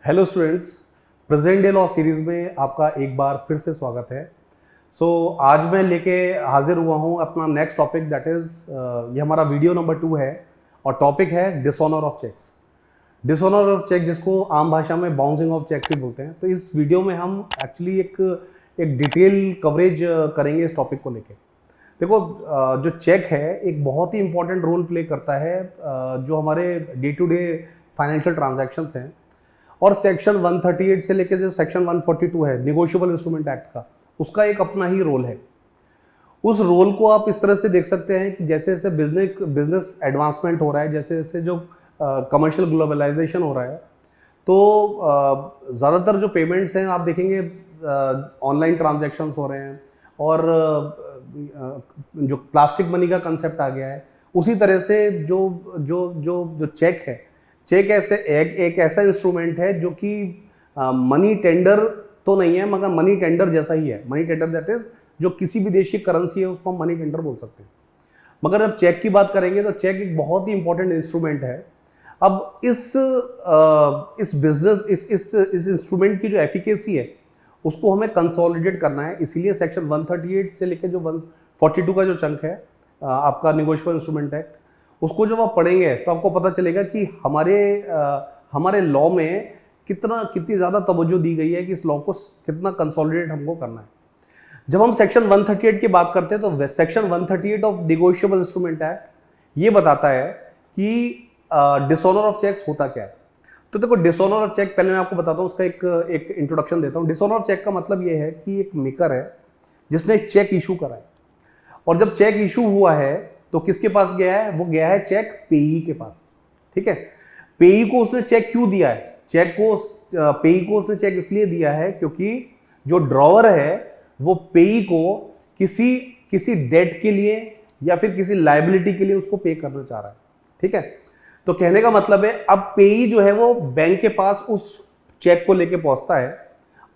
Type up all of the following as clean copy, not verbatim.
Hello students, present day law series में आपका एक बार फिर से स्वागत है। आज मैं लेके हाजिर हुआ हूँ अपना नेक्स्ट टॉपिक, दैट इज ये हमारा वीडियो नंबर 2 है और टॉपिक है dishonour of cheques. Dishonour of cheque, जिसको आम भाषा में बाउंसिंग ऑफ चेक्स भी बोलते हैं। तो इस वीडियो में हम एक्चुअली एक डिटेल कवरेज करेंगे इस टॉपिक को लेके। देखो, जो चेक है एक बहुत ही इंपॉर्टेंट रोल प्ले करता है जो हमारे day to day financial transactions हैं। और सेक्शन 138 से लेकर जो सेक्शन 142 है निगोशिएबल इंस्ट्रूमेंट एक्ट का, उसका एक अपना ही रोल है। उस रोल को आप इस तरह से देख सकते हैं कि जैसे जैसे बिजनेस एडवांसमेंट हो रहा है, जैसे जैसे जो कमर्शियल ग्लोबलाइजेशन हो रहा है, तो ज़्यादातर जो पेमेंट्स हैं आप देखेंगे ऑनलाइन ट्रांजैक्शंस हो रहे हैं। और जो प्लास्टिक मनी का कंसेप्ट आ गया है, उसी तरह से जो जो जो जो चेक है, चेक ऐसे एक ऐसा इंस्ट्रूमेंट है जो कि मनी टेंडर तो नहीं है, मगर मनी टेंडर जैसा ही है। मनी टेंडर दैट इज जो किसी भी देश की करेंसी है उसको हम मनी टेंडर बोल सकते हैं। मगर अब चेक की बात करेंगे तो चेक एक बहुत ही इंपॉर्टेंट इंस्ट्रूमेंट है। अब इस बिजनेस इस इंस्ट्रूमेंट की जो एफिकेसी है उसको हमें कंसोलिडेट करना है। इसीलिए सेक्शन 138 से लेकर जो 142 का जो चंक है आपका निगोशिएबल इंस्ट्रूमेंट एक्ट, उसको जब आप पढ़ेंगे तो आपको पता चलेगा कि हमारे लॉ में कितनी ज़्यादा तवज्जो दी गई है कि इस लॉ को कितना कंसोलिडेट हमको करना है। जब हम सेक्शन 138 की बात करते हैं तो section 138 of negotiable instrument act ये बताता है कि डिसऑनर ऑफ चेक्स होता क्या है। तो देखो, डिसऑनर ऑफ चेक पहले मैं आपको बताता हूँ, उसका एक इंट्रोडक्शन देता हूँ। डिसऑनर ऑफ चेक का मतलब ये है कि एक मेकर है जिसने एक चेक इशू करा है, और जब चेक इशू हुआ है तो किसके पास गया है? वो गया है चेक पेई के पास। ठीक है, पेई को उसने चेक क्यों दिया है? पेई को उसने चेक इसलिए दिया है क्योंकि जो ड्रॉवर है वो पेई को किसी डेट के लिए या फिर किसी लायबिलिटी के लिए उसको पे करना चाह रहा है। ठीक है, तो कहने का मतलब है अब पेई जो है वो बैंक के पास उस चेक को लेके पहुंचता है,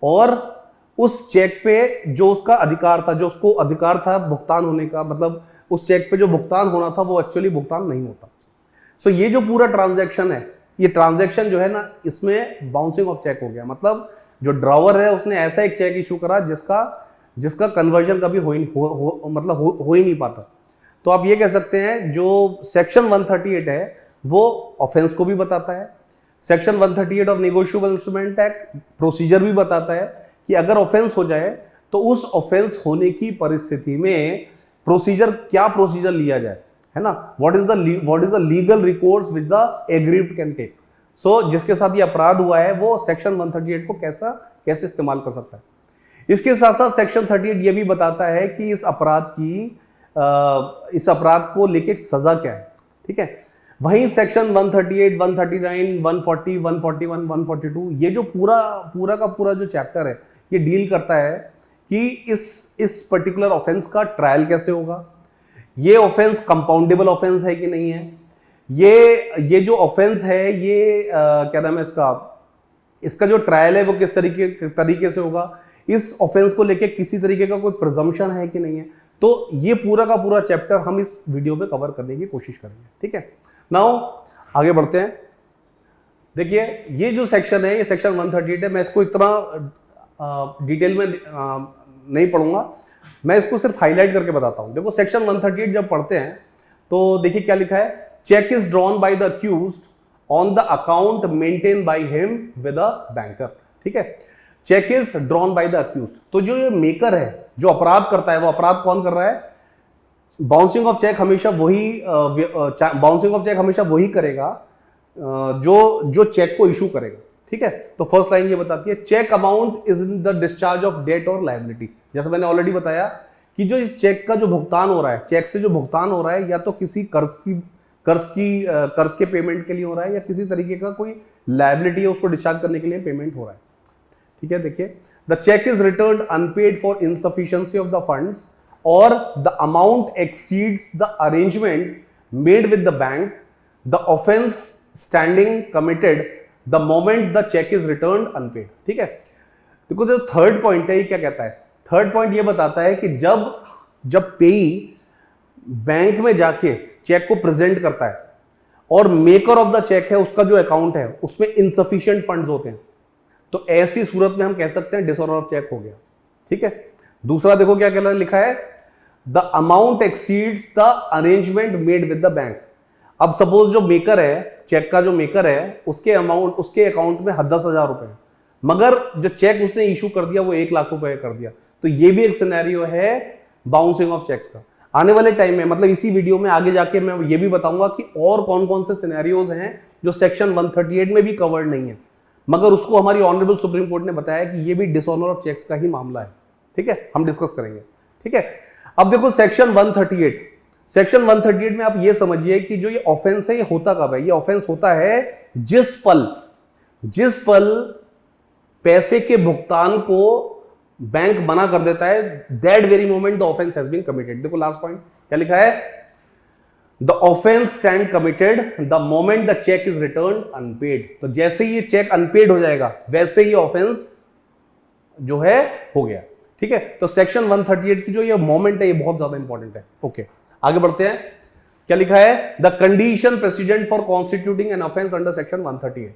और उस चेक पे जो उसका अधिकार था, जो उसको अधिकार था भुगतान होने का, मतलब उस चेक पे जो भुगतान होना था वो एक्चुअली भुगतान नहीं होता। सो ये जो पूरा ट्रांजैक्शन है, ये ट्रांजैक्शन जो है ना, इसमें बाउंसिंग ऑफ चेक हो गया। मतलब जो ड्रॉवर है उसने ऐसा एक चेक इशू करा जिसका कन्वर्जन कभी हो ही नहीं पाता। तो आप ये कह सकते हैं जो सेक्शन 138 है वो ऑफेंस को भी बताता है। Section 138 of negotiable instrument act procedure भी बताता है कि अगर ऑफेंस हो जाए तो उस ऑफेंस होने की परिस्थिति में क्या प्रोसीजर लिया जाए, है ना। What is the legal recourse which the aggrieved can take. So जिसके साथ ये अपराध हुआ है वो सेक्शन 138 को कैसे इस्तेमाल कर सकता है। इसके साथ साथ सेक्शन 38 ये भी बताता है कि इस अपराध को लेके सजा क्या है। ठीक है, वहीं सेक्शन 138, 139, 140, 141, 142 ये जो पूरा का पूरा जो चैप्टर है ये डील करता है कि इस पर्टिकुलर ऑफेंस का ट्रायल कैसे होगा, ये ऑफेंस कंपाउंडेबल ऑफेंस है कि नहीं है, ये जो ऑफेंस है ये क्या नाम है इसका जो ट्रायल है वो किस तरीके से होगा, इस ऑफेंस को लेके किसी तरीके का कोई प्रिजम्पशन है कि नहीं है। तो ये पूरा का पूरा चैप्टर हम इस वीडियो में कवर करने की कोशिश करेंगे। ठीक है, नाउ आगे बढ़ते हैं। देखिए, ये जो सेक्शन है ये सेक्शन 138 है। मैं इसको इतना डिटेल में नहीं पढ़ूंगा, मैं इसको सिर्फ हाईलाइट करके बताता हूं। देखो, सेक्शन 138 जब पढ़ते हैं तो देखिए क्या लिखा है। Cheque is drawn by the accused on the account maintain by him with a banker. ठीक है, cheque is drawn by the accused. तो जो ये मेकर है, जो अपराध करता है, वो अपराध कौन कर रहा है? बाउंसिंग ऑफ चेक हमेशा वही करेगा जो चेक को इशू करेगा। ठीक है, तो फर्स्ट लाइन ये बताती है, cheque amount is in the discharge of debt और लायबिलिटी। जैसे मैंने ऑलरेडी बताया कि जो चेक का जो भुगतान हो रहा है, चेक से जो भुगतान हो रहा है, या तो किसी कर्ज के पेमेंट के लिए हो रहा है, या किसी तरीके का कोई लायबिलिटी है उसको डिस्चार्ज करने के लिए पेमेंट हो रहा है। ठीक है, देखिए, the cheque is returned unpaid for insufficiency of the funds और the amount exceeds the arrangement made with the bank, the offence standing committed the moment the cheque is returned unpaid. ठीक है, देखो जो थर्ड पॉइंट है ये क्या कहता है? थर्ड पॉइंट ये बताता है कि जब पेई बैंक में जाके चेक को प्रेजेंट करता है और मेकर ऑफ द चेक है उसका जो अकाउंट है उसमें इनसफिशिएंट फंड्स होते हैं, तो ऐसी सूरत में हम कह सकते हैं डिसऑनर ऑफ चेक हो गया। ठीक है, दूसरा देखो क्या क्या लिखा है, the amount exceeds the arrangement made with the bank. अब सपोज जो मेकर है, चेक का जो मेकर है, उसके अमाउंट, उसके अकाउंट में 10,000 रुपए, मगर जो चेक उसने इशू कर दिया वो 1,00,000 रुपए कर दिया। तो ये भी एक सिनेरियो है बाउंसिंग ऑफ चेक्स का। आने वाले टाइम में, मतलब इसी वीडियो में आगे जाके मैं ये भी बताऊंगा कि और कौन कौन से सिनेरियोज हैं जो सेक्शन 138 में भी कवर्ड नहीं है, मगर उसको हमारी ऑनरेबल सुप्रीम कोर्ट ने बताया कि ये भी डिसऑनर ऑफ चेक्स का ही मामला है। ठीक है, हम डिस्कस करेंगे। ठीक है, अब देखो सेक्शन 138, सेक्शन 138 में आप ये समझिए कि जो ये ऑफेंस है ये होता कब है? ये ऑफेंस होता है जिस पल पैसे के भुगतान को बैंक मना कर देता है, that very moment the offence has been committed. देखो लास्ट पॉइंट क्या लिखा है, the offence stand committed the moment the cheque is return unpaid. तो जैसे ही ये चेक अनपेड हो जाएगा वैसे ही ऑफेंस जो है हो गया। ठीक है, तो सेक्शन 138 की जो ये मोमेंट है ये बहुत ज्यादा इंपॉर्टेंट है। ओके, आगे बढ़ते हैं। क्या लिखा है, the condition precedent for constituting an offence under section 138।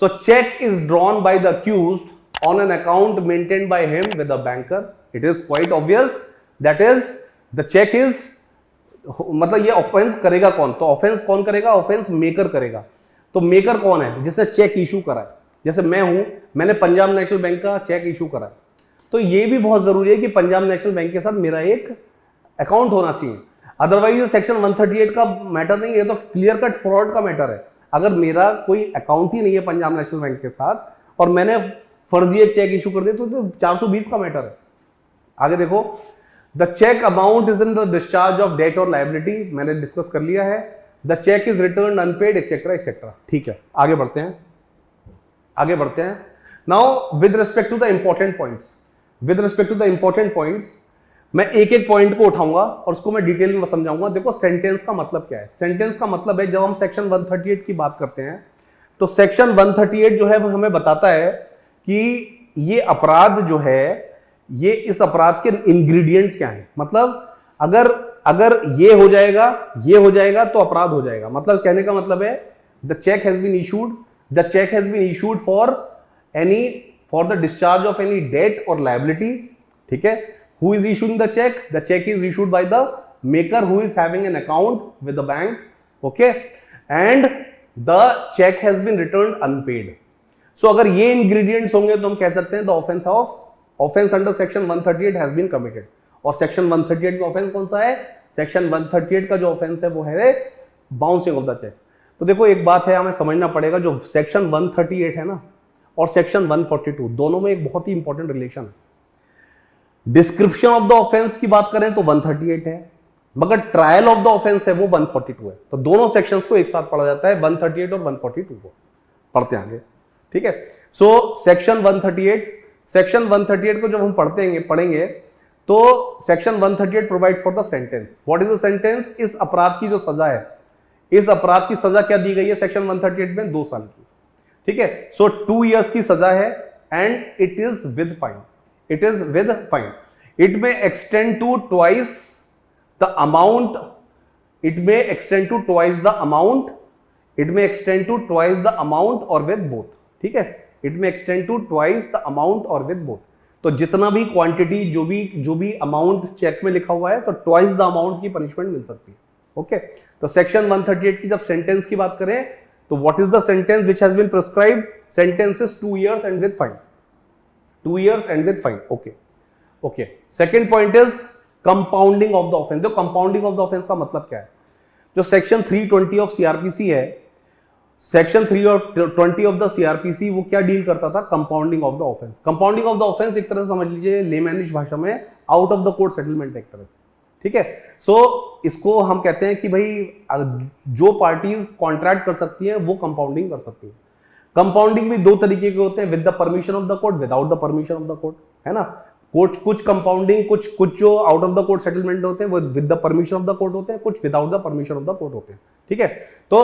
So cheque is drawn by the accused on an account maintained by him with a banker. It is quite obvious that is the check is, मतलब ये offence करेगा कौन? तो offence कौन करेगा? Offence maker करेगा। तो maker कौन है? जिसने चेक इशू करा है। जैसे मैं हूं, मैंने पंजाब नेशनल बैंक का चेक इशू करा है, तो ये भी बहुत जरूरी है कि पंजाब नेशनल बैंक के साथ मेरा एक अकाउंट होना चाहिए। अदरवाइज सेक्शन 138 का मैटर नहीं है, तो क्लियर कट फ्रॉड का मैटर है। अगर मेरा कोई अकाउंट ही नहीं है पंजाब नेशनल बैंक के साथ और मैंने फर्जी एक चेक इशू कर दिया तो 420 का मैटर है। आगे देखो, the cheque amount is in the discharge of debt और लायबिलिटी, मैंने डिस्कस कर लिया है। The cheque is return unpaid etcetera etcetera. ठीक है, आगे बढ़ते हैं। Now with respect to the important points, मैं एक एक पॉइंट को उठाऊंगा और उसको मैं डिटेल में समझाऊंगा। देखो सेंटेंस का मतलब क्या है? सेंटेंस का मतलब है, जब हम सेक्शन 138 की बात करते हैं तो सेक्शन 138 जो है वो हमें बताता है कि ये अपराध जो है, ये इस अपराध के इंग्रेडिएंट्स क्या हैं। मतलब अगर ये हो जाएगा तो अपराध हो जाएगा। मतलब कहने का मतलब है the cheque has been issued for the discharge of any debt और लायबिलिटी। ठीक है, who is issuing the cheque? The cheque is issued by the maker who is having an account with the bank. Okay, and the cheque has been return unpaid. So अगर ये ingredients होंगे तो हम कह सकते हैं the offence under section 138 has been committed. और section 138 में ऑफेंस कौन सा है? सेक्शन 138 का जो ऑफेंस है वो है बाउंसिंग ऑफ द चेक्स। तो देखो एक बात है, हमें समझना पड़ेगा, जो सेक्शन 138 है ना और सेक्शन 142 दोनों में एक बहुत ही इंपॉर्टेंट रिलेशन है। डिस्क्रिप्शन ऑफ द ऑफेंस की बात करें तो 138 है, मगर ट्रायल ऑफ द ऑफेंस है वो 142 है। तो दोनों सेक्शंस को एक साथ पढ़ा जाता है, 138 और 142 को पढ़ते हैं आगे। ठीक है, सो सेक्शन 138 को जब हम पढ़ेंगे तो section 138 provides for the sentence. What is the sentence? इस अपराध की जो सजा है, इस अपराध की सजा क्या दी गई है सेक्शन 138 में? 2 साल की। ठीक है, सो 2 इयर्स की सजा है and it is with fine. It may extend to twice the amount, और विद बोथ। ठीक है, it may extend to twice the amount और विद बोथ। तो जितना भी क्वांटिटी, जो भी अमाउंट चेक में लिखा हुआ है, तो ट्वाइस द अमाउंट की पनिशमेंट मिल सकती है। ओके, तो सेक्शन 138 की जब सेंटेंस की बात करें तो what is the sentence which has been prescribed? Sentence is 2 years and with fine। 2 years and with fine। Okay, second point is compounding of the offence. तो कंपाउंडिंग ऑफ द ऑफेंस का मतलब क्या है? जो सेक्शन 320 ऑफ सीआरपीसी है, section 320 of the CrPC वो क्या deal करता था? Compounding of the offence. Compounding of the offence एक तरह से समझ लीजिए लेमैनिश भाषा में out of the court settlement एक तरह से। ठीक है, सो इसको हम कहते हैं कि भाई जो पार्टीज कॉन्ट्रैक्ट कर सकती हैं वो कंपाउंडिंग कर सकती है। कंपाउंडिंग भी 2 तरीके के होते हैं, with the permission of the court, without the permission of the court, है ना। कुछ कंपाउंडिंग, कुछ जो out of the court settlement होते हैं वो with the permission of the court होते हैं, कुछ without the permission of the court होते हैं। ठीक है, तो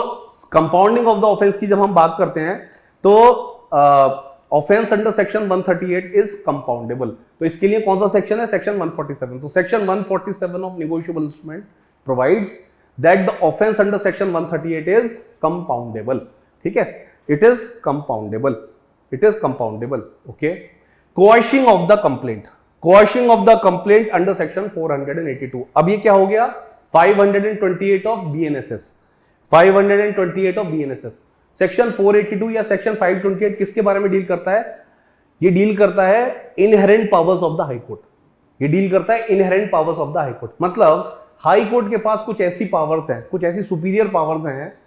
कंपाउंडिंग ऑफ द ऑफेंस की जब हम बात करते हैं तो offence under section 138 is compoundable. तो इसके लिए कौन सा सेक्शन है? सेक्शन 147। तो section 147 of negotiable instrument provides that the offence under section 138 is compoundable. ठीक है, it is compoundable. It is compoundable. Okay. Quashing of the complaint, quashing of the complaint under section 482. अब ये क्या हो गया? 528 of BNSS, 528 of BNSS. Section 482 या section 528 किसके बारे में डील करता है? ये डील करता है inherent powers of the high court. ये डील करता है inherent powers of the high court. मतलब हाई कोर्ट के पास कुछ ऐसी पावर्स हैं, कुछ ऐसी सुपीरियर पावर्स हैं,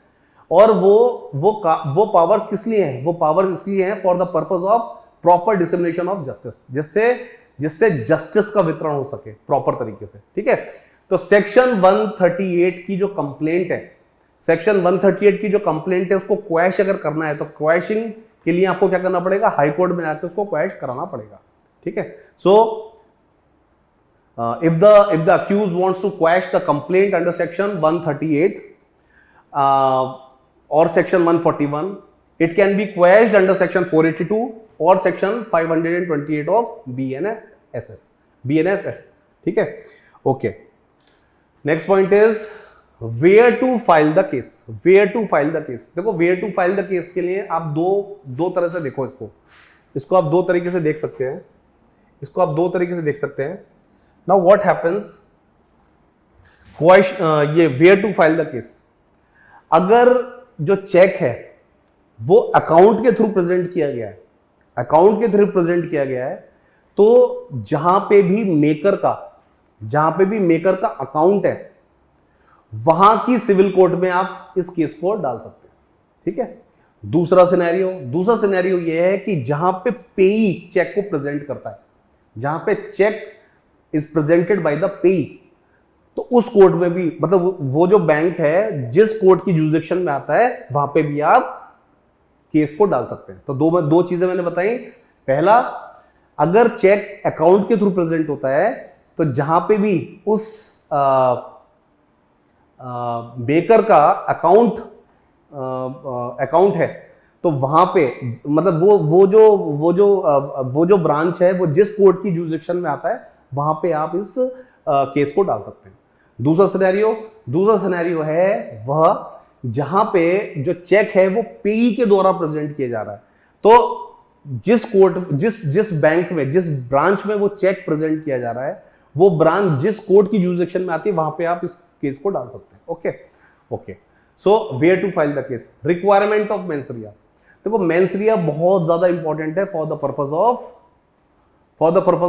और वो पावर्स किस लिए हैं? वो पावर्स इसलिए हैं for the purpose of proper dissemination of justice, जिससे जस्टिस का वितरण हो सके प्रॉपर तरीके से. ठीक है. तो सेक्शन 138 की जो कंप्लेंट है, सेक्शन 138 की जो कंप्लेंट है उसको क्वैश अगर करना है तो क्वैशिंग के लिए आपको क्या करना पड़ेगा? हाई कोर्ट में जाकर उसको क्वैश कराना पड़ेगा. ठीक है. सो if the accused wants to quash the complaint under section 138 or section 141, it can be quashed under section 482 or section 528 of BNSS. ठीक है. Okay. Next point is where to file the case. Where to file the case. देखो, where to file the case के लिए आप दो तरह से देखो इसको आप दो तरीके से देख सकते हैं. इसको आप दो तरीके से देख सकते हैं. नाउ व्हाट हैपेंस, ये where to file the case, अगर जो चेक है वो अकाउंट के थ्रू प्रेजेंट किया गया है, अकाउंट के थ्रू प्रेजेंट किया गया है, तो जहां पे भी मेकर का अकाउंट है वहां की सिविल कोर्ट में आप इस केस को डाल सकते हैं. ठीक है. दूसरा सिनेरियो यह है कि जहां पे पेई चेक को प्रेजेंट करता है, जहां पे cheque is presented by the payee, तो उस कोर्ट में भी, मतलब वो जो बैंक है जिस कोर्ट की जुरिसडिक्शन में आता है वहां पे भी आप केस को डाल सकते हैं. तो दो चीजें मैंने बताई. पहला, अगर चेक अकाउंट के थ्रू प्रेजेंट होता है तो जहां पे भी उस बेकर का अकाउंट है तो वहां पे, मतलब वो जो ब्रांच है वो जिस कोर्ट की जुरिसडिक्शन में आता है वहां पे आप इस केस को डाल सकते हैं. दूसरा सिनेरियो है वह जहां पे जो चेक है वो पेई के द्वारा प्रेजेंट किया जा रहा है. तो जिस बैंक में, जिस ब्रांच में वो चेक प्रेजेंट किया जा रहा है, वो ब्रांच जिस कोर्ट की जुरिसडिक्शन में आती है वहां पे आप इस केस को डाल सकते हैं. Okay. So where to file the case. Requirement of mens rea. देखो, मेंसरिया बहुत ज्यादा इंपॉर्टेंट है for the purpose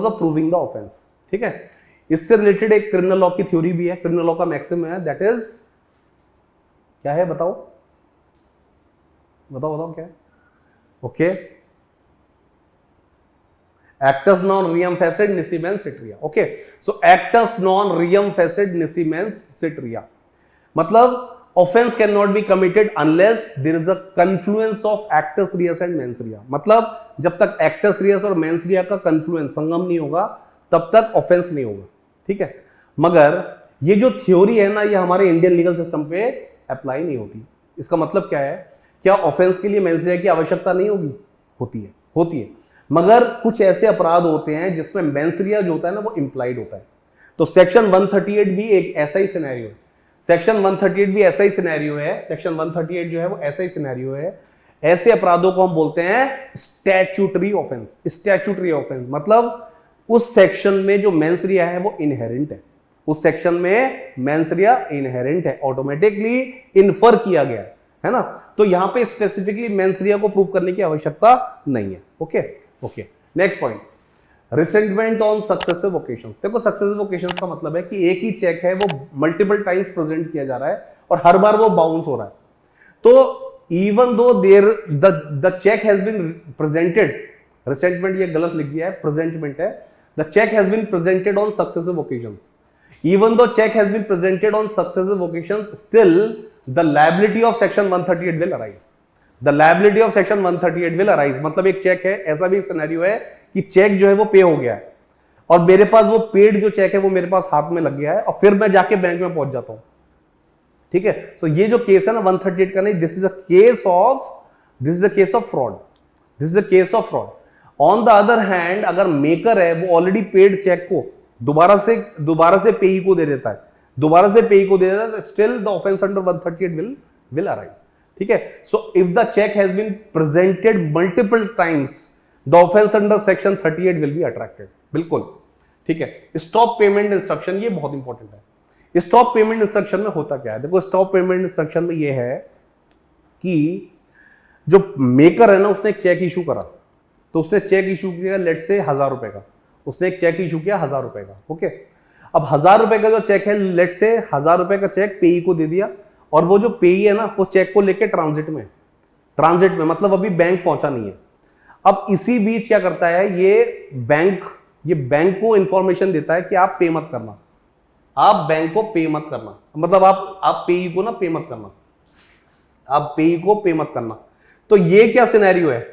of proving the offence. ठीक है. इससे रिलेटेड एक क्रिमिनल लॉ की थ्योरी भी है, क्रिमिनल लॉ का मैक्सिम है, दैट इज क्या है? बताओ क्या है? Okay. actus non reum facit nisi mens sit rea. Okay, so actus non reum facit nisi mens sit rea, मतलब offense cannot be committed unless there is a confluence of actus reus and mens rea. मतलब जब तक actus reus और mens rea का confluence, संगम नहीं होगा, तब तक offense नहीं होगा. ठीक है. मगर ये जो थ्योरी है ना, ये हमारे इंडियन लीगल सिस्टम पे अप्लाई नहीं होती. इसका मतलब क्या है? क्या ऑफेंस के लिए मेंस रिया की आवश्यकता नहीं होगी? होती है. मगर कुछ ऐसे अपराध होते हैं जिसमें मेंस रिया जो होता है ना वो इंप्लाइड होता है. तो सेक्शन 138 भी एक ऐसा ही सिनेरियो है. सेक्शन 138 जो है वो ऐसा ही सिनेरियो है. ऐसे अपराधों को हम बोलते हैं स्टैट्यूटरी ऑफेंस. मतलब उस सेक्शन में जो मेंस रिया है वो इनहेरेंट है. उस सेक्शन में मेंस रिया इनहेरेंट है, ऑटोमेटिकली इन्फर किया गया है ना. तो यहां पे स्पेसिफिकली मेंस रिया को प्रूव करने की आवश्यकता नहीं है. Okay. Next point, resentment on successive occasion. देखो, सक्सेसिव ओकेशन का मतलब है कि एक ही चेक है वो मल्टीपल टाइम्स प्रेजेंट किया जा रहा है और हर बार वो बाउंस हो रहा है. तो even though the cheque has been presented, resentment ये गलत लिख दिया है, प्रेजेंटमेंट है. The cheque has been presented on successive occasions. Even though check has been presented on successive occasions, still the liability of section 138 will arise. The liability of section 138 will arise. मतलब एक check है, ऐसा भी एक scenario है कि check जो है वो पे हो गया है और मेरे पास वो पेड जो चेक है वो मेरे पास हाथ में लग गया है और फिर मैं जाके बैंक में पहुंच जाता हूं. ठीक है. तो ये जो केस है ना 138 का नहीं, this is a case of fraud. On the other hand, अगर मेकर है वो ऑलरेडी पेड चेक को दोबारा से पेई को दे देता है, still the offence under 138 will arise. ठीक है। So if the cheque has been presented multiple times the offence under section 38 will be attracted. बिल्कुल ठीक है। स्टॉप पेमेंट इंस्ट्रक्शन, ये बहुत इंपॉर्टेंट है। स्टॉप पेमेंट इंस्ट्रक्शन में होता क्या है, देखो स्टॉप पेमेंट इंस्ट्रक्शन में ये है कि जो मेकर है ना, उसने एक चेक इशू करा, तो उसने चेक इशू किया लेट से 1000 रुपए का, उसने एक चेक इशू किया 1000 रुपए का, ओके। अब 1000 रुपए का जो चेक है, लेट से 1000 रुपए का चेक पेई को दे दिया, और वो जो पेई है ना, वो चेक को लेके ट्रांजिट में मतलब अभी बैंक पहुंचा नहीं है। अब इसी बीच क्या करता है ये बैंक को इंफॉर्मेशन देता है कि आप पे मत करना, आप बैंक को पे मत करना, मतलब आप पेई को ना पे मत करना, आप पेई को पे मत करना। तो ये क्या सिनेरियो है,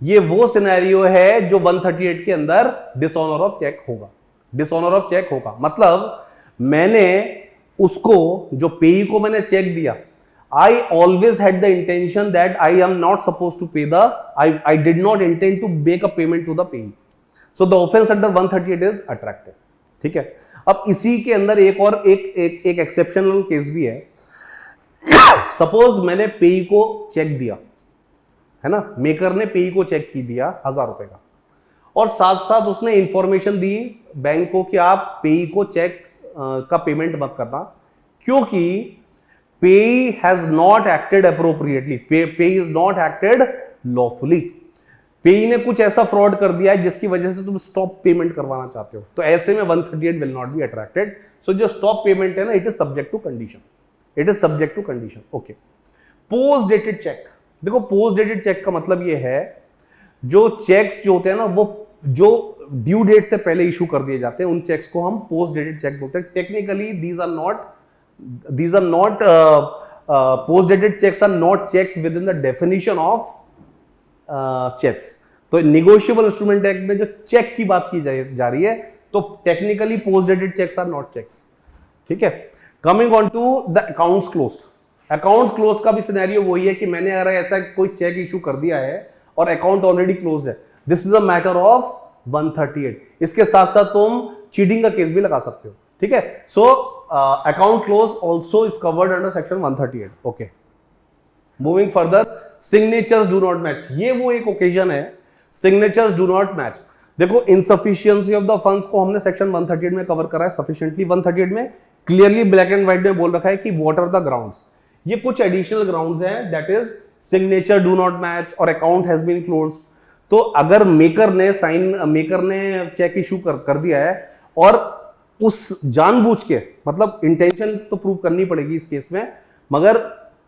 ये वो सिनेरियो है जो 138 के अंदर डिसऑनर ऑफ चेक होगा। डिसऑनर ऑफ चेक होगा मतलब मैंने उसको, जो पेई को मैंने चेक दिया, I always had the intention that I am not supposed to pay I did not intend to make a payment to the payee. So the offense under 138 is attracted. ठीक है। अब इसी के अंदर एक और एक एक्सेप्शनल केस भी है। सपोज मैंने पेई को चेक दिया है ना, मेकर ने पेई को चेक की दिया 1000 रुपए का, और साथ साथ उसने इंफॉर्मेशन दी बैंक को कि आप पेई को चेक का पेमेंट मत करना, क्योंकि पेई हैज नॉट एक्टेड अप्रोप्रिएटली, पेई इज नॉट एक्टेड लॉफुली, पेई ने कुछ ऐसा फ्रॉड कर दिया है जिसकी वजह से तुम स्टॉप पेमेंट करवाना चाहते हो, तो ऐसे में 138 will not be attracted. So जो स्टॉप पेमेंट है ना, it is subject to condition, it is subject to condition, okay. Post dated cheque, देखो पोस्ट डेटेड चेक का मतलब ये है जो चेक्स जो होते हैं ना, वो जो ड्यू डेट से पहले इशू कर दिए जाते हैं, उन चेक्स को हम पोस्ट डेटेड चेक बोलते हैं। Technically these are not post dated checks are not checks within the definition of checks। तो negotiable instrument act में जो चेक की बात की जा रही है, तो technically post dated cheques are not cheques, ठीक है। Coming on to the accounts closed, accounts close का भी सिनेरियो वही है कि मैंने अगर ऐसा कोई चेक इशू कर दिया है और अकाउंट ऑलरेडी क्लोज्ड है, this is a matter of 138। इसके साथ साथ तुम चीटिंग का केस भी लगा सकते हो, ठीक है। So account close also is covered under section 138, okay. Moving further, signatures do not match, ये वो एक ओकेजन है, सिग्नेचर्स डू नॉट मैच। देखो इनसफिशियंसी ऑफ द फंड्स को हमने सेक्शन 138 में कवर करा है सफिशिएंटली। 138 में क्लियरली ब्लैक एंड व्हाइट में बोल रखा है कि व्हाट आर द ग्राउंड्स, ये कुछ एडिशनल ग्राउंड्स हैं, that is signature do not match और अकाउंट हैज बीन क्लोज्ड। तो अगर मेकर ने चेक इशू कर दिया है और उस जानबूझ के, मतलब इंटेंशन तो प्रूव करनी पड़ेगी इस केस में, मगर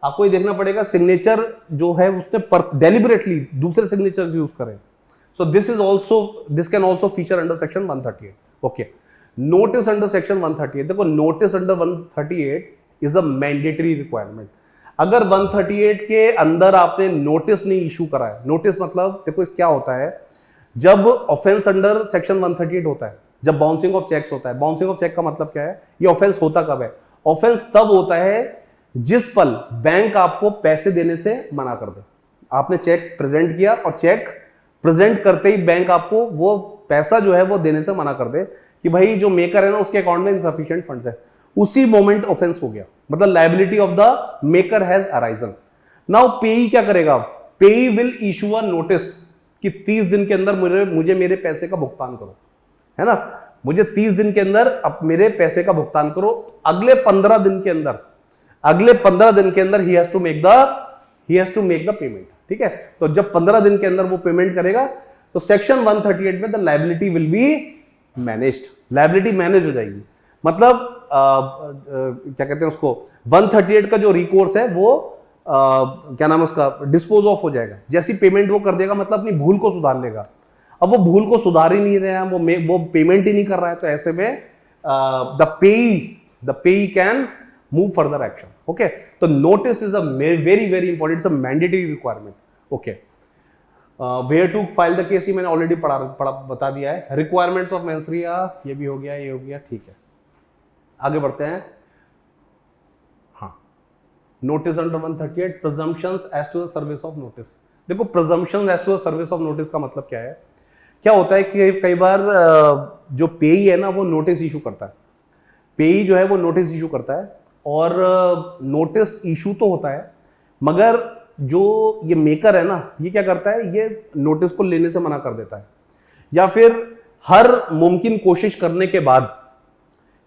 आपको ये देखना पड़ेगा सिग्नेचर जो है उसने डेलिबरेटली दूसरे सिग्नेचर्स यूज करें। So this can also feature under section 138, okay. Notice under section 138, देखो notice under 138 is a mandatory requirement. अगर 138 के अंदर आपने नोटिस नहीं इशू करा है, नोटिस मतलब देखो क्या होता है, जब ऑफेंस अंडर सेक्शन 138 होता है, जब बाउंसिंग ऑफ चेक्स होता है, बाउंसिंग ऑफ चेक का मतलब क्या है, ये ऑफेंस होता कब है, ऑफेंस तब होता है जिस पल बैंक आपको पैसे देने से मना कर दे। आपने चेक प्रेजेंट किया और चेक प्रेजेंट करते ही बैंक आपको वो पैसा जो है वो देने से मना कर दे कि भाई जो मेकर है ना उसके अकाउंट में इनसफिशिएंट फंड्स है, उसी मोमेंट ऑफेंस हो गया, मतलब liability of the maker has arisen. Now पेई क्या करेगा, पेई विल इशू अ नोटिस कि 30 दिन के अंदर मुझे मेरे पैसे का भुगतान करो, है ना, मुझे 30 दिन के अंदर अब मेरे पैसे का भुगतान करो। अगले 15 दिन के अंदर ही has to make the payment, ठीक है। तो जब 15 दिन के अंदर वो पेमेंट करेगा तो सेक्शन 138 में the liability will be managed, liability manage हो जाएगी। मतलब क्या कहते हैं उसको, 138 का जो रिकोर्स है वो क्या नाम है उसका, डिस्पोज ऑफ हो जाएगा। जैसी पेमेंट वो कर देगा मतलब अपनी भूल को सुधार लेगा। अब वो भूल को सुधार ही नहीं रहे हैं, वो पेमेंट ही नहीं कर रहा है, तो ऐसे में the payee can move further action, okay. तो notice is a very very important, it's a mandatory requirement, okay. Where to file the case ही मैंने ऑलरेडी बता दिया है। रिक्वायरमेंट्स ऑफ मेंसरिया ये भी हो गया, ये हो गया, ठीक है। आगे बढ़ते हैं। हाँ, notice under 138, presumptions as to the service of notice. देखो presumptions as to the service of notice का मतलब क्या है, क्या होता है कि कई बार जो पेई है ना वो नोटिस इशू करता है, पेई जो है वो नोटिस इशू करता है, और नोटिस इशू तो होता है मगर जो ये मेकर है ना, ये क्या करता है, ये नोटिस को लेने से मना कर देता है, या फिर हर मुमकिन कोशिश करने के बाद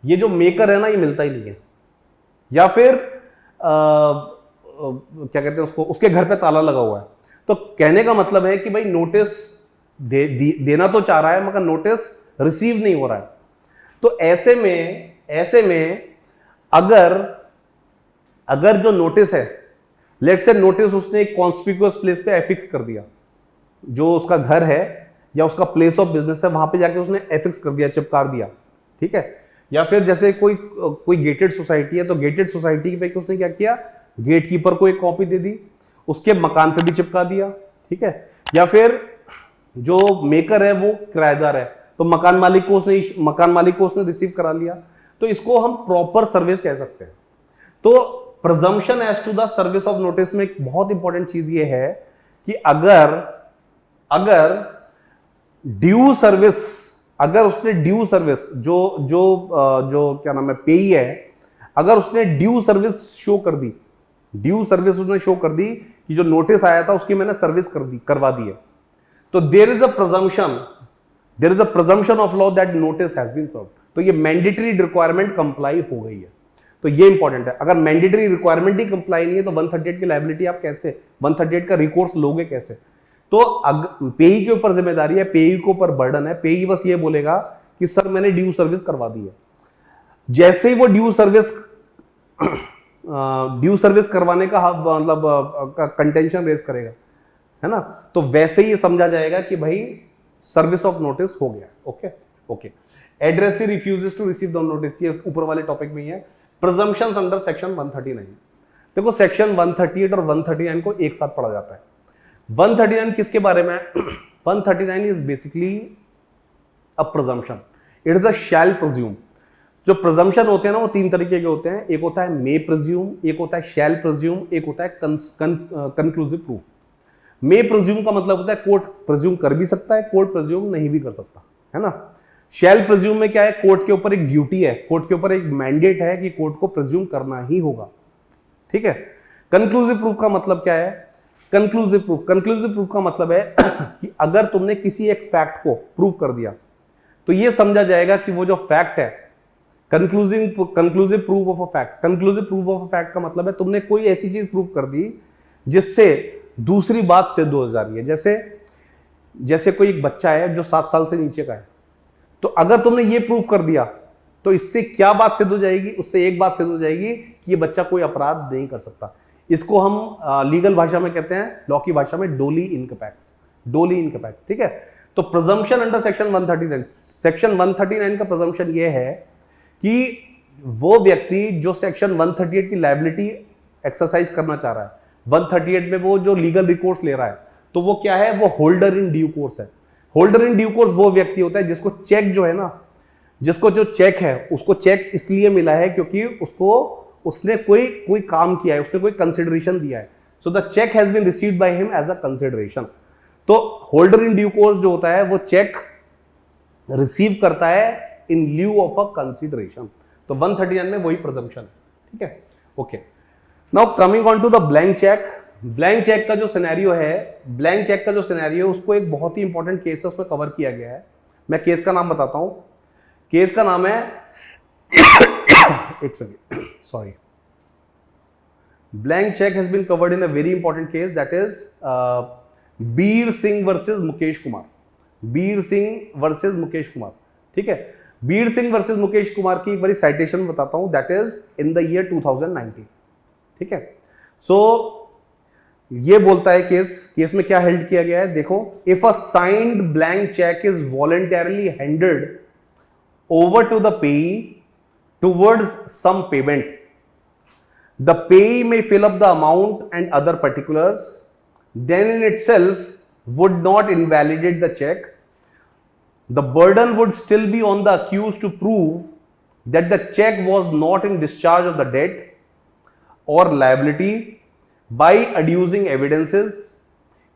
ये जो मेकर है ना ये मिलता ही नहीं है, या फिर क्या कहते हैं उसको, उसके घर पे ताला लगा हुआ है। तो कहने का मतलब है कि भाई नोटिस देना तो चाह रहा है मगर नोटिस रिसीव नहीं हो रहा है। तो ऐसे में अगर जो नोटिस है, लेट्स से नोटिस उसने एक कॉन्स्पिक्यूअस प्लेस पे एफिक्स कर दिया, जो उसका घर है या उसका प्लेस ऑफ बिजनेस है वहां पे जाके उसने एफिक्स कर दिया, चिपका दिया, ठीक है। या फिर जैसे कोई गेटेड सोसाइटी है, तो गेटेड सोसाइटी पे उसने क्या किया, गेट कीपर को एक कॉपी दे दी, उसके मकान पे भी चिपका दिया, ठीक है। या फिर जो मेकर है वो किराएदार है, तो मकान मालिक को उसने रिसीव करा लिया। तो इसको हम प्रॉपर सर्विस कह सकते हैं। तो presumption as to the service of notice में एक बहुत इंपॉर्टेंट चीज ये है कि अगर ड्यू सर्विस, अगर उसने ड्यू सर्विस जो क्या नाम है, पेई है, अगर उसने ड्यू सर्विस शो कर दी, ड्यू सर्विस उसने शो कर दी कि जो नोटिस आया था उसकी मैंने सर्विस करवा दी है, तो there is a presumption of law that notice has been served. तो ये मैंडेटरी रिक्वायरमेंट कंप्लाई हो गई है। तो ये इंपॉर्टेंट है। अगर मैंडेटरी रिक्वायरमेंट ही कंप्लाई नहीं है तो 138 की लायबिलिटी आप कैसे, 138 का रिकोर्स लोगे कैसे? तो पेई के ऊपर जिम्मेदारी है, पेई के ऊपर बर्डन है। पेई बस ये बोलेगा कि सर मैंने ड्यू सर्विस करवा दी है। जैसे ही वो ड्यू सर्विस करवाने का मतलब कंटेंशन रेज करेगा, है ना, तो वैसे ही समझा जाएगा कि भाई सर्विस ऑफ नोटिस हो गया। Okay. Addressee refuses to receive the notice, ये ऊपर वाले टॉपिक में ही है। Presumptions under section 139। देखो सेक्शन 138 और 139 को एक साथ पढ़ा जाता है। 139 किसके बारे में? 139 is basically a presumption, it is a shell presume. जो प्रिजम्पशन होते हैं ना वो तीन तरीके के होते हैं, एक होता है मे प्रिज्यूम, एक होता है शैल प्रिज्यूम, एक होता है कंक्लूसिव प्रूफ। मे प्रिज्यूम का मतलब होता है कोर्ट प्रिज्यूम कर भी सकता है, कोर्ट प्रिज्यूम नहीं भी कर सकता, है ना। शैल प्रिज्यूम में क्या है, कोर्ट के ऊपर एक ड्यूटी है, कोर्ट के ऊपर एक मैंडेट है कि कोर्ट को प्रिज्यूम करना ही होगा, ठीक है। कंक्लूसिव प्रूफ का मतलब क्या है? कंक्लूसिव प्रूफ का मतलब है कि अगर तुमने किसी एक फैक्ट को प्रूव कर दिया तो यह समझा जाएगा कि वो जो फैक्ट है, conclusive proof of a fact. Conclusive proof of a fact का मतलब है तुमने कोई ऐसी चीज प्रूव कर दी जिससे दूसरी बात सिद्ध हो जा रही है। जैसे कोई एक बच्चा है जो 7 साल से नीचे का है, तो अगर तुमने ये प्रूव कर दिया तो इससे क्या बात सिद्ध हो जाएगी? उससे एक बात सिद्ध हो जाएगी कि ये बच्चा कोई अपराध नहीं कर सकता। इसको हम लीगल भाषा में कहते हैं, लॉ की भाषा में डोली इनकैपेक्स, ठीक है। तो प्रिजम्पशन अंडर सेक्शन 139 का प्रिजम्पशन ये है कि वो व्यक्ति जो सेक्शन 138 की लायबिलिटी एक्सरसाइज करना चाह रहा है, 138 में वो जो लीगल रिकोर्स ले रहा है, तो वो क्या है? वो होल्डर इन ड्यू कोर्स है। होल्डर इन ड्यू कोर्स वो व्यक्ति होता है जिसको चेक जो है ना, जिसको जो चेक है उसको चेक इसलिए मिला है क्योंकि उसने कोई काम किया है, उसने कोई कंसिडरेशन दिया है। So the cheque has been received by him as a consideration. तो होल्डर इन ड्यू कोर्स जो होता है वो चेक रिसीव करता है इन ल्यू ऑफ अ कंसिडरेशन। तो 139 में वही प्रिजम्पशन है, ठीक है। Okay, now coming on to the blank cheque. Blank cheque का जो सिनेरियो है, उसको एक बहुत ही इंपॉर्टेंट केस है उसमें कवर किया गया है। मैं केस का नाम बताता हूं। केस का नाम है एक second, sorry, blank cheque has been covered in a very important case, that is Bir Singh versus Mukesh Kumar. Bir Singh versus Mukesh Kumar, ठीक है। बीर सिंह वर्सेस मुकेश कुमार की एक बारी साइटेशन बताता हूं, that is in the year 2019, ठीक है। सो ये बोलता है केस में क्या हेल्ड किया गया है, देखो, if a signed blank cheque is voluntarily handed over to the payee towards some payment, the payee may fill up the amount and other particulars, then in itself would not invalidate the check. The burden would still be on the accused to prove that the check was not in discharge of the debt or liability by adducing evidences.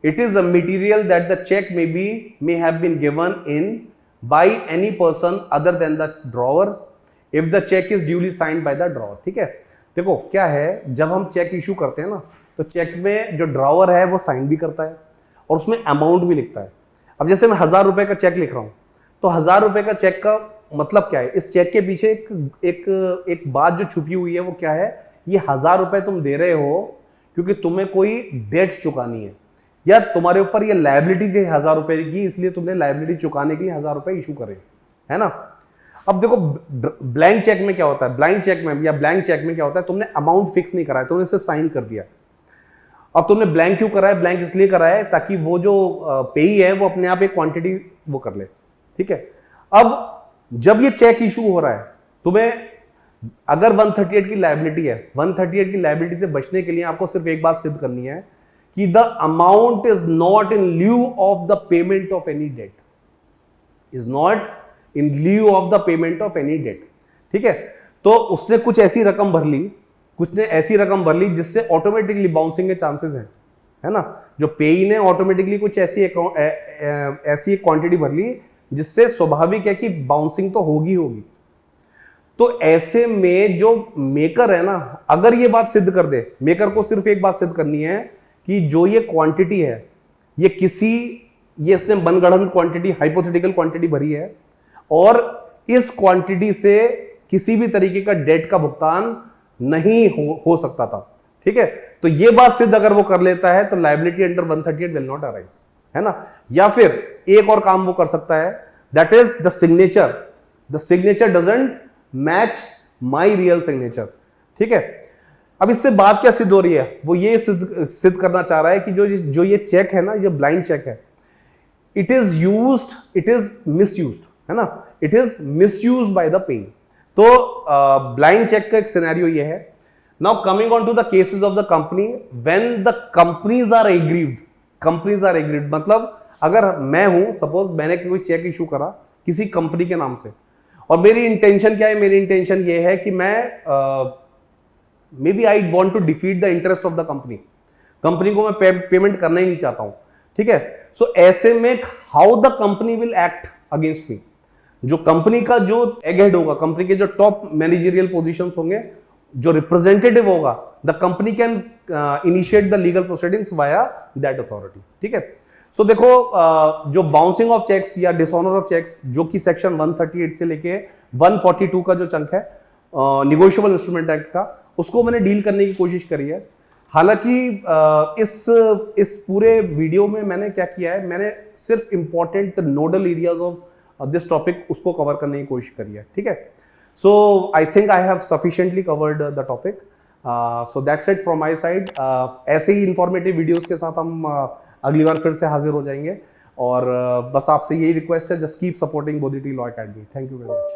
It is a material that the check may have been given in by any person other than the drawer if the check is duly signed by the drawer, ठीक है। देखो क्या है, जब हम check issue करते हैं ना, तो चेक में जो ड्रॉवर है वो साइन भी करता है और उसमें अमाउंट भी लिखता है। अब जैसे मैं 1000 रुपए का चेक लिख रहा हूं, तो 1000 रुपए का चेक का मतलब क्या है? इस चेक के पीछे एक बात जो छुपी हुई है वो क्या है? ये 1000 रुपए तुम दे रहे हो क्योंकि तुम्हें कोई डेट चुकानी है, या तुम्हारे ऊपर ये लायबिलिटी थी 1000 रुपए की, इसलिए तुमने लायबिलिटी चुकाने के लिए 1000 रुपए इशू करे, है ना। अब देखो ब्लैंक चेक में क्या होता है, ब्लैंक चेक में या ब्लैंक चेक में क्या होता है, तुमने अमाउंट फिक्स नहीं करा है, तुमने सिर्फ साइन कर दिया। अब तुमने ब्लैंक क्यों करा है? ब्लैंक इसलिए करा है ताकि वो जो पेई है वो अपने आप एक क्वांटिटी वो कर ले, ठीक है। अब जब ये चेक इशू हो रहा है, तुम्हें अगर 138 की लायबिलिटी है, 138 की लायबिलिटी से बचने के लिए आपको सिर्फ एक बात सिद्ध करनी है कि the amount is not in lieu of the payment of any debt, is not in lieu of the payment of any debt, ठीक है। तो उसने कुछ ऐसी रकम भर ली, कुछ ने ऐसी रकम भर ली जिससे ऑटोमेटिकली बाउंसिंग के चांसेस हैं, है ना। जो पेई ने ऑटोमेटिकली कुछ ऐसी एक क्वांटिटी भर ली जिससे स्वाभाविक है कि बाउंसिंग तो होगी होगी। तो ऐसे में जो मेकर है ना, अगर ये बात सिद्ध कर दे, मेकर को सिर्फ एक बात सिद्ध करनी है कि जो ये क्वांटिटी है ये इसने मनगढ़ंत क्वांटिटी, हाइपोथेटिकल क्वांटिटी भरी है और इस क्वांटिटी से किसी भी तरीके का डेट का भुगतान नहीं हो सकता था, ठीक है। तो ये बात सिद्ध अगर वो कर लेता है तो liability under 138 will not arise, है ना। या फिर एक और काम वो कर सकता है, that is the signature doesn't match my real signature, ठीक है। अब इससे बात क्या सिद्ध हो रही है? वो ये सिद्ध करना चाह रहा है कि जो ये चेक है ना, ये ब्लाइंड चेक है, इट इज मिसयूज्ड, है ना, it is misused by the payee. तो ब्लाइंड चेक का एक सिनेरियो ये है। Now coming on to the cases of the company, when the companies are aggrieved, मतलब अगर मैं हूं, सपोज मैंने कोई चेक इशू करा किसी कंपनी के नाम से, और मेरी इंटेंशन क्या है? मेरी इंटेंशन ये है कि मैं may be I want to defeat the interest of the company को मैं पेमेंट करना ही नहीं चाहता हूं, ठीक है। सो ऐसे में how the company will act against me, जो कंपनी का जो एग हेड होगा, कंपनी के जो टॉप मैनेजरियल पोजीशंस होंगे, जो रिप्रेजेंटेटिव होगा, the company can initiate the legal proceedings via that authority, ठीक है। सो देखो, जो बाउंसिंग ऑफ चेक्स या डिसऑनर ऑफ चेक्स, जो कि सेक्शन 138 से लेके 142 का जो चंक है निगोशिएबल इंस्ट्रूमेंट एक्ट का, उसको मैंने डील करने की कोशिश करी है। हालांकि इस पूरे वीडियो में मैंने क्या किया है, मैंने सिर्फ important nodal areas of this topic उसको कवर करने की कोशिश करी है, ठीक है। So I think I have sufficiently covered the topic, so that's it from my side. ऐसे ही इंफॉर्मेटिव वीडियोस के साथ हम अगली बार फिर से हाजिर हो जाएंगे, और बस आपसे यही रिक्वेस्ट है, just keep supporting Bodhiti law academy. Thank you very much.